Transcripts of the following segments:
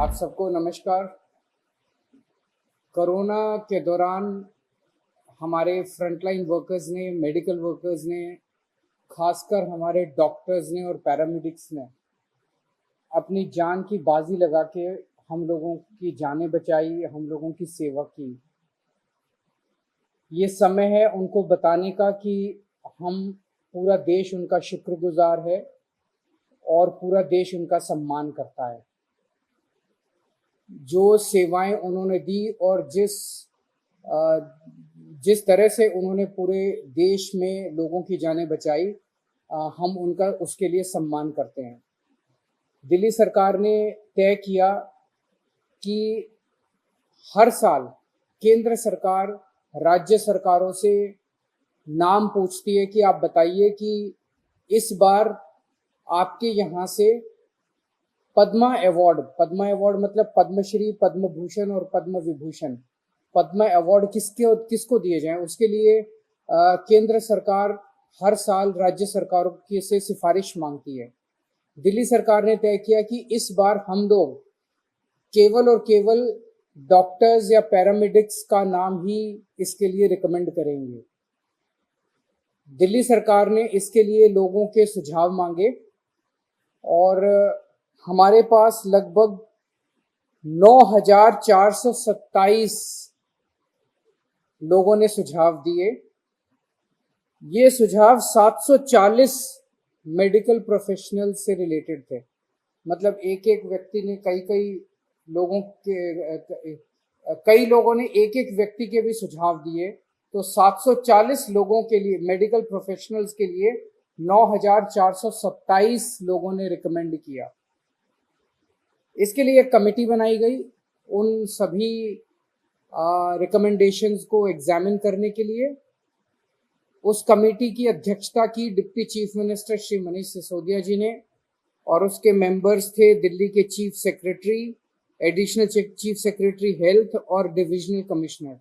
आप सबको नमस्कार। कोरोना के दौरान हमारे फ्रंटलाइन वर्कर्स ने, मेडिकल वर्कर्स ने, खासकर हमारे डॉक्टर्स ने और पैरामेडिक्स ने अपनी जान की बाजी लगा के हम लोगों की जानें बचाई, हम लोगों की सेवा की। ये समय है उनको बताने का कि हम पूरा देश उनका शुक्रगुजार है और पूरा देश उनका सम्मान करता है। जो सेवाएं उन्होंने दी और जिस तरह से उन्होंने पूरे देश में लोगों की जानें बचाई, हम उनका उसके लिए सम्मान करते हैं। दिल्ली सरकार ने तय किया कि हर साल केंद्र सरकार राज्य सरकारों से नाम पूछती है कि आप बताइए कि इस बार आपके यहाँ से पद्मा अवार्ड मतलब पद्मश्री, पद्म भूषण और पद्म विभूषण, पद्मा अवार्ड किसको दिए जाएं, उसके लिए केंद्र सरकार हर साल राज्य सरकारों की से सिफारिश मांगती है। दिल्ली सरकार ने तय किया कि इस बार हम लोग केवल और केवल डॉक्टर्स या पैरामेडिक्स का नाम ही इसके लिए रिकमेंड करेंगे। दिल्ली सरकार ने इसके लिए लोगों के सुझाव मांगे और हमारे पास लगभग 9,427 लोगों ने सुझाव दिए। ये सुझाव 740 मेडिकल प्रोफेशनल से रिलेटेड थे। मतलब एक व्यक्ति ने कई लोगों ने एक व्यक्ति के भी सुझाव दिए, तो 740 लोगों के लिए, मेडिकल प्रोफेशनल्स के लिए 9,427 लोगों ने रिकमेंड किया। इसके लिए एक कमेटी बनाई गई उन सभी रिकमेंडेशंस को एग्जामिन करने के लिए। उस कमेटी की अध्यक्षता की deputy chief minister Shri Manish Sisodia ji ने, और उसके मेंबर्स थे दिल्ली के chief secretary, additional chief secretary health और डिविजनल कमिश्नर।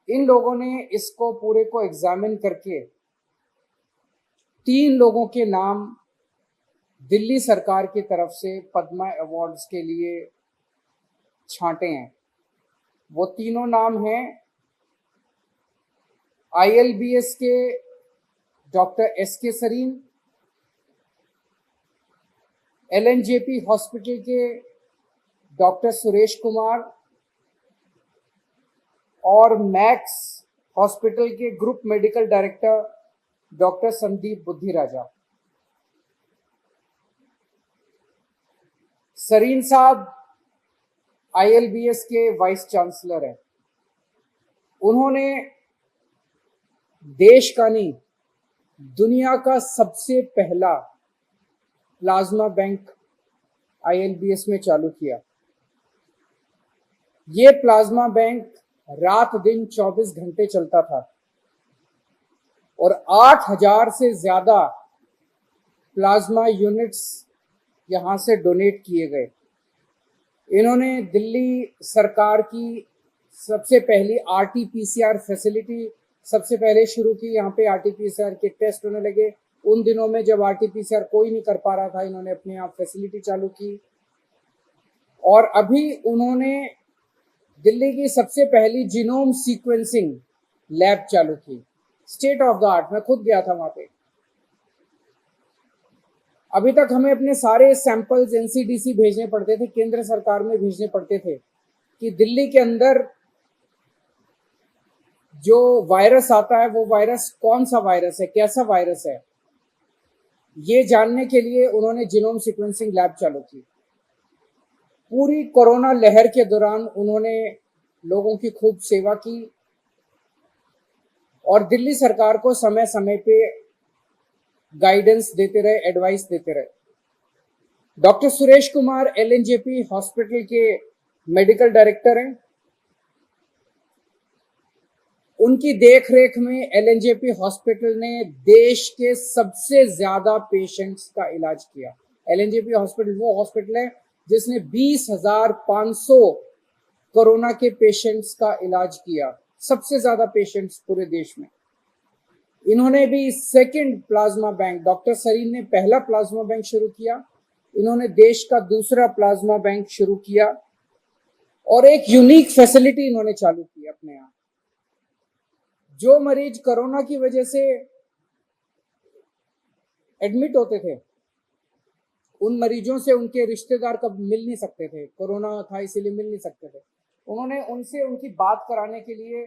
इन लोगों ने इसको पूरे को एग्जामिन करके 3 लोगों के नाम दिल्ली सरकार की तरफ से पद्मा अवार्ड्स के लिए छांटे हैं। वो तीनों नाम हैं ILBS के doctor SK Sarin, LNJP hospital के डॉक्टर सुरेश कुमार और मैक्स हॉस्पिटल के group medical director doctor Sandeep Buddhiraja. Sarin साहब ILBS के वाइस चांसलर हैं। उन्होंने देश का नहीं, दुनिया का सबसे पहला प्लाज्मा बैंक ILBS में चालू किया। ये प्लाज्मा बैंक रात दिन 24 घंटे चलता था और 8,000 से ज्यादा प्लाज्मा यूनिट्स यहां से डोनेट किए गए। इन्होंने दिल्ली सरकार की सबसे पहली RT-PCR फैसिलिटी सबसे पहले शुरू की। यहाँ पे RT-PCR के टेस्ट होने लगे। उन दिनों में जब RT-PCR कोई नहीं कर पा रहा था, इन्होंने अपने आप फैसिलिटी चालू की। और अभी उन्होंने दिल्ली की सबसे पहली जीनोम सीक्वेंसिंग लैब चालू की, स्टेट ऑफ द आर्ट। मैं खुद गया था वहां पे। अभी तक हमें अपने सारे सैंपल्स NCDC भेजने पड़ते थे, केंद्र सरकार में भेजने पड़ते थे कि दिल्ली के अंदर जो वायरस आता है वो वायरस कौन सा वायरस है, कैसा वायरस है, ये जानने के लिए उन्होंने जीनोम सीक्वेंसिंग लैब चालू की। पूरी कोरोना लहर के दौरान उन्होंने लोगों की खूब सेवा की और दिल्ली सरकार को समय समय पे गाइडेंस देते रहे, एडवाइस देते रहे। Doctor Suresh Kumar LNJP hospital के मेडिकल डायरेक्टर हैं। उनकी देखरेख में LNJP हॉस्पिटल ने देश के सबसे ज्यादा पेशेंट्स का इलाज किया। LNJP हॉस्पिटल वो हॉस्पिटल है जिसने 20,500 कोरोना के पेशेंट्स का इलाज किया, सबसे ज्यादा पेशेंट्स पूरे देश में। इन्होंने भी second plasma bank, doctor Sarin ने पहला प्लाज्मा बैंक शुरू किया इन्होंने देश का दूसरा प्लाज्मा बैंक शुरू किया और एक यूनिक फैसिलिटी इन्होंने चालू की अपने यहाँ। जो मरीज कोरोना की वजह से एडमिट होते थे, उन मरीजों से उनके रिश्तेदार कब मिल नहीं सकते थे, कोरोना था इसीलिए मिल नहीं सकते थे, उन्होंने उनसे उनकी बात कराने के लिए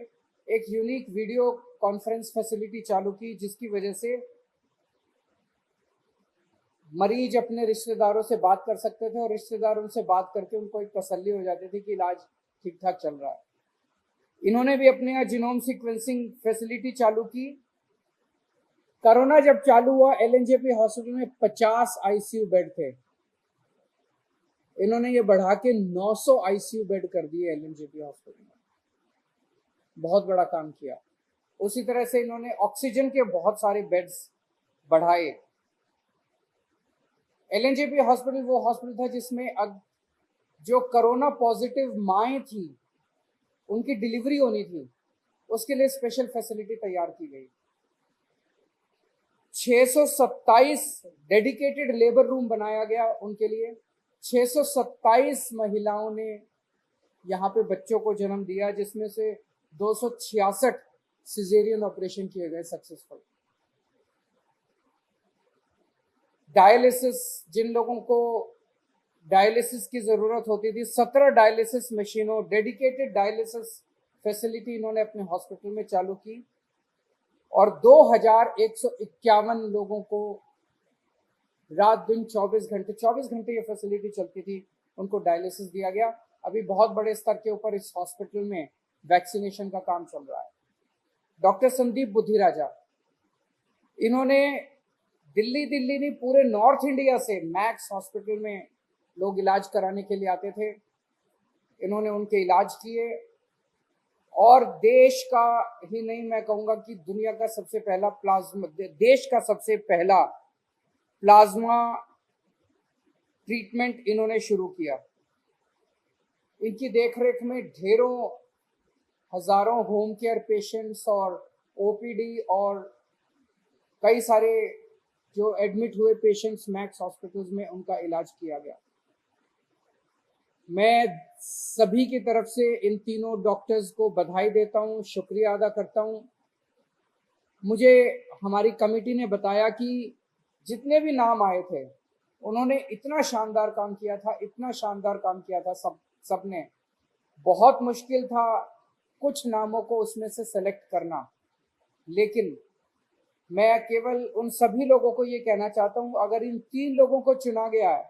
एक यूनिक वीडियो कॉन्फ्रेंस फैसिलिटी चालू की, जिसकी वजह से मरीज अपने रिश्तेदारों से बात कर सकते थे और रिश्तेदार उनसे बात करके उनको एक तसल्ली हो जाती थी कि इलाज ठीक ठाक चल रहा है। इन्होंने भी अपने यहाँ जीनोम सीक्वेंसिंग फैसिलिटी चालू की। कोरोना जब चालू हुआ, एलएनजेपी हॉस्पिटल में 50 आईसीयू बेड थे, इन्होंने ये बढ़ा के 900 आईसीयू बेड कर दिए एलएनजेपी हॉस्पिटल में। बहुत बड़ा काम किया। उसी तरह से इन्होंने ऑक्सीजन के बहुत सारे बेड्स बढ़ाए। एलएनजेपी हॉस्पिटल वो हॉस्पिटल था जिसमें अब जो कोरोना पॉजिटिव माएँ थी, उनकी डिलीवरी होनी थी, उसके लिए स्पेशल फैसिलिटी तैयार की गई। 627 डेडिकेटेड लेबर रूम बनाया गया उनके लिए। 627 महिलाओं ने यहाँ पे बच्चों को जन्म दिया, जिसमें से 266 सिजेरियन ऑपरेशन किए गए सक्सेसफुल। डायलिसिस, जिन लोगों को डायलिसिस की जरूरत होती थी, 17 डायलिसिस मशीनों, डेडिकेटेड डायलिसिस फैसिलिटी इन्होंने अपने हॉस्पिटल में चालू की और 2151 लोगों को रात दिन 24 घंटे ये फैसिलिटी चलती थी, उनको डायलिसिस दिया गया। अभी बहुत बड़े स्तर के ऊपर इस हॉस्पिटल में वैक्सीनेशन का काम चल रहा है। डॉक्टर संदीप बुद्धिराजा, इन्होंने दिल्ली नहीं, पूरे नॉर्थ इंडिया से मैक्स हॉस्पिटल में लोग इलाज कराने के लिए आते थे, इन्होंने उनके इलाज किए और देश का ही नहीं, मैं कहूँगा कि दुनिया का सबसे पहला देश का सबसे पहला प्लाज्मा ट्रीटमेंट इन्होंने शुरू किया। इनकी देखरेख में ढेरों हजारों होम केयर पेशेंट्स और ओपीडी और कई सारे जो एडमिट हुए पेशेंट्स मैक्स हॉस्पिटल्स में, उनका इलाज किया गया। मैं सभी की तरफ से इन तीनों डॉक्टर्स को बधाई देता हूँ, शुक्रिया अदा करता हूँ। मुझे हमारी कमेटी ने बताया कि जितने भी नाम आए थे, उन्होंने इतना शानदार काम किया था, इतना शानदार काम किया था सबने। बहुत मुश्किल था कुछ नामों को उसमें से सेलेक्ट करना, लेकिन मैं केवल उन सभी लोगों को ये कहना चाहता हूँ, अगर इन 3 लोगों को चुना गया है,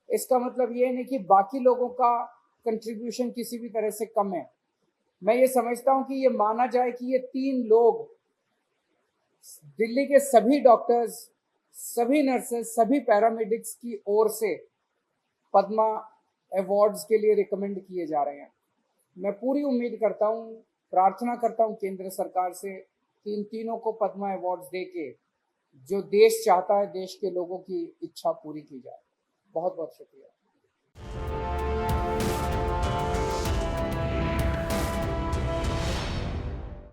इसका मतलब ये नहीं कि बाकी लोगों का कंट्रीब्यूशन किसी भी तरह से कम है। मैं ये समझता हूँ कि ये माना जाए कि ये 3 लोग दिल्ली के सभी डॉक्टर्स, सभी नर्सेस, सभी पैरामेडिक्स की ओर से पद्मा अवार्ड्स के लिए रिकमेंड किए जा रहे हैं। मैं पूरी उम्मीद करता हूँ, प्रार्थना करता हूँ केंद्र सरकार से कि इन तीनों को पद्मा अवार्ड्स देके जो देश चाहता है, देश के लोगों की इच्छा पूरी की जाए। बहुत बहुत शुक्रिया।